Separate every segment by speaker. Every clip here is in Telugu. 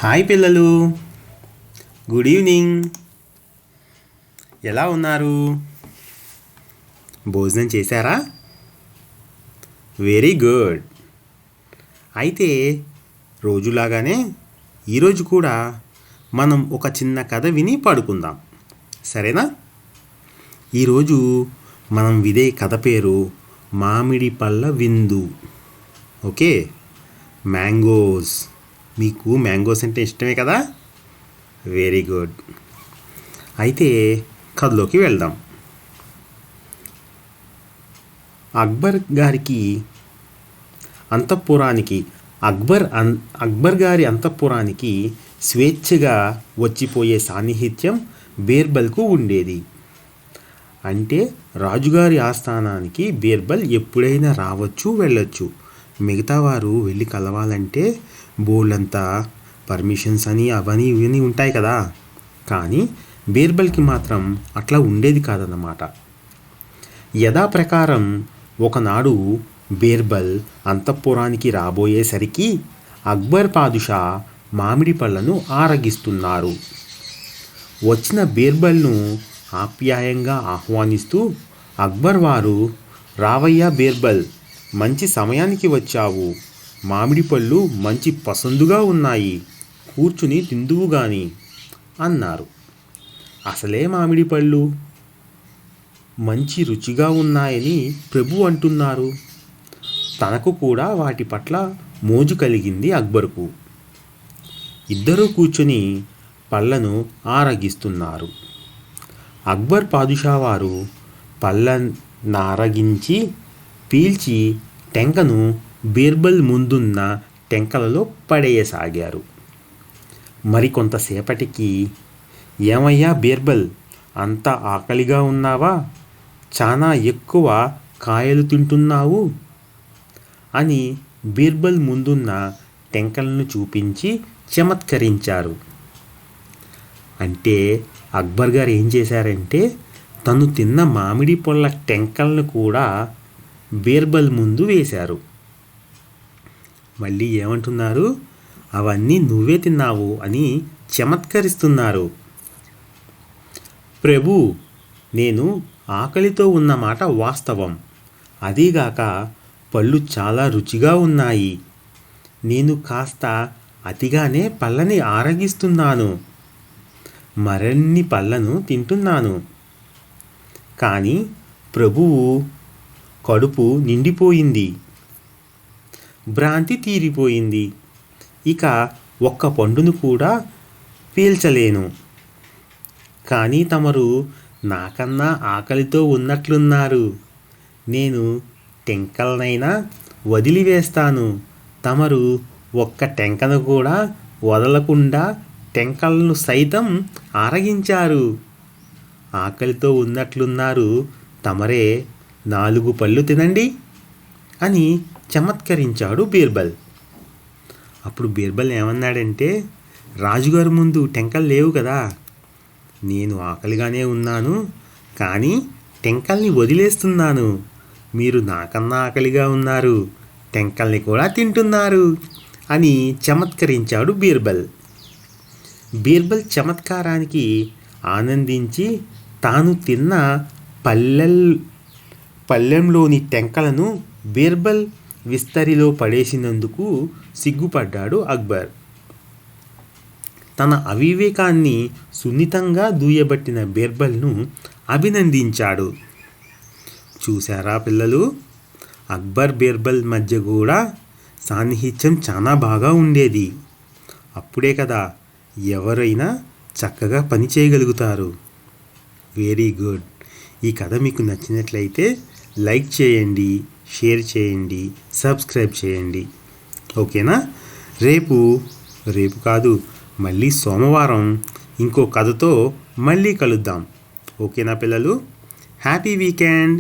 Speaker 1: హాయ్ పిల్లలు, గుడ్ ఈవినింగ్. ఎలా ఉన్నారు? భోజనం చేశారా? Very good. అయితే రోజులాగానే ఈరోజు కూడా మనం ఒక చిన్న కథ విని పడుకుందాం, సరేనా? ఈరోజు మనం వినే కథ పేరు మామిడి పళ్ళ విందు. Okay, mangoes. మీకు మ్యాంగోస్ అంటే ఇష్టమే కదా? Very good. అయితే కథలోకి వెళ్దాం. అక్బర్ గారి అంతఃపురానికి స్వేచ్ఛగా వచ్చిపోయే సాన్నిహిత్యం బీర్బల్కు ఉండేది. అంటే రాజుగారి ఆస్థానానికి బీర్బల్ ఎప్పుడైనా రావచ్చు, వెళ్ళొచ్చు. మిగతా వారు వెళ్ళి కలవాలంటే బోల్డంతా పర్మిషన్స్ అని అవని ఇవన్నీ ఉంటాయి కదా. కానీ బీర్బల్కి మాత్రం అట్లా ఉండేది కాదన్నమాట. యథాప్రకారం ఒకనాడు బీర్బల్ అంతఃపురానికి రాబోయేసరికి అక్బర్ పాదుషా మామిడి పళ్ళను ఆరగిస్తున్నారు. వచ్చిన బీర్బల్ను ఆప్యాయంగా ఆహ్వానిస్తూ అక్బర్ వారు, రావయ్యా బీర్బల్, మంచి సమయానికి వచ్చావు. మామిడి పళ్ళు మంచి పసందుగా ఉన్నాయి, కూర్చుని తిందువు గాని అన్నారు. అసలే మామిడి పళ్ళు మంచి రుచిగా ఉన్నాయని ప్రభు అంటున్నారు. తనకు కూడా వాటి పట్ల మోజు కలిగింది అక్బర్కు. ఇద్దరూ కూర్చొని పళ్ళను ఆరగిస్తున్నారు. అక్బర్ పాదుషా వారు పళ్ళనారగించి పీల్చి టెంకను బీర్బల్ ముందున్న టెంకలలో పడేయసాగారు. మరికొంతసేపటికి, ఏమయ్యా బీర్బల్, అంత ఆకలిగా ఉన్నావా? చాలా ఎక్కువ కాయలు తింటున్నావు అని బీర్బల్ ముందున్న టెంకలను చూపించి చమత్కరించారు. అంటే అక్బర్ గారు ఏం చేశారంటే, తను తిన్న మామిడి పళ్ళ టెంకలను కూడా బీర్బల్ ముందు వేశారు. మళ్ళీ ఏమంటున్నారు? అవన్నీ నువ్వే తిన్నావు అని చమత్కరిస్తున్నారు. ప్రభు, నేను ఆకలితో ఉన్నమాట వాస్తవం. అదీగాక పళ్ళు చాలా రుచిగా ఉన్నాయి. నేను కాస్త అతిగానే పళ్ళని ఆరగిస్తున్నాను. మరిన్ని పళ్ళను తింటున్నాను. కానీ ప్రభువు కడుపు నిండిపోయింది, భ్రాంతి తీరిపోయింది. ఇక ఒక్క పండును కూడా పీల్చలేను. కానీ తమరు నాకన్నా ఆకలితో ఉన్నట్లున్నారు. నేను టెంకలనైనా వదిలివేస్తాను. తమరు ఒక్క టెంకను కూడా వదలకుండా టెంకలను సైతం ఆరగించారు. ఆకలితో ఉన్నట్లున్నారు, తమరే 4 పళ్ళు తినండి అని చమత్కరించాడు బీర్బల్. అప్పుడు బీర్బల్ ఏమన్నాడంటే, రాజుగారి ముందు టెంకలు లేవు కదా, నేను ఆకలిగానే ఉన్నాను, కానీ టెంకల్ని వదిలేస్తున్నాను. మీరు నాకన్నా ఆకలిగా ఉన్నారు, టెంకల్ని కూడా తింటున్నారు అని చమత్కరించాడు బీర్బల్. బీర్బల్ చమత్కారానికి ఆనందించి తాను తిన్న పళ్ళెంలోని టెంకలను బీర్బల్ విస్తరిలో పడేసినందుకు సిగ్గుపడ్డాడు అక్బర్. తన అవివేకాన్ని సున్నితంగా దూయబట్టిన బీర్బల్ను అభినందించాడు. చూశారా పిల్లలు, అక్బర్ బీర్బల్ మధ్య కూడా సాన్నిహిత్యం చాలా బాగా ఉండేది. అప్పుడే కదా ఎవరైనా చక్కగా పని చేయగలుగుతారు. Very good. ఈ కథ మీకు నచ్చినట్లయితే లైక్ చేయండి, షేర్ చేయండి, సబ్స్క్రైబ్ చేయండి. ఓకేనా? రేపు కాదు, మళ్ళీ సోమవారం ఇంకో కథతో మళ్ళీ కలుద్దాం. ఓకేనా పిల్లలు? Happy weekend.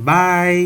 Speaker 1: బాయ్.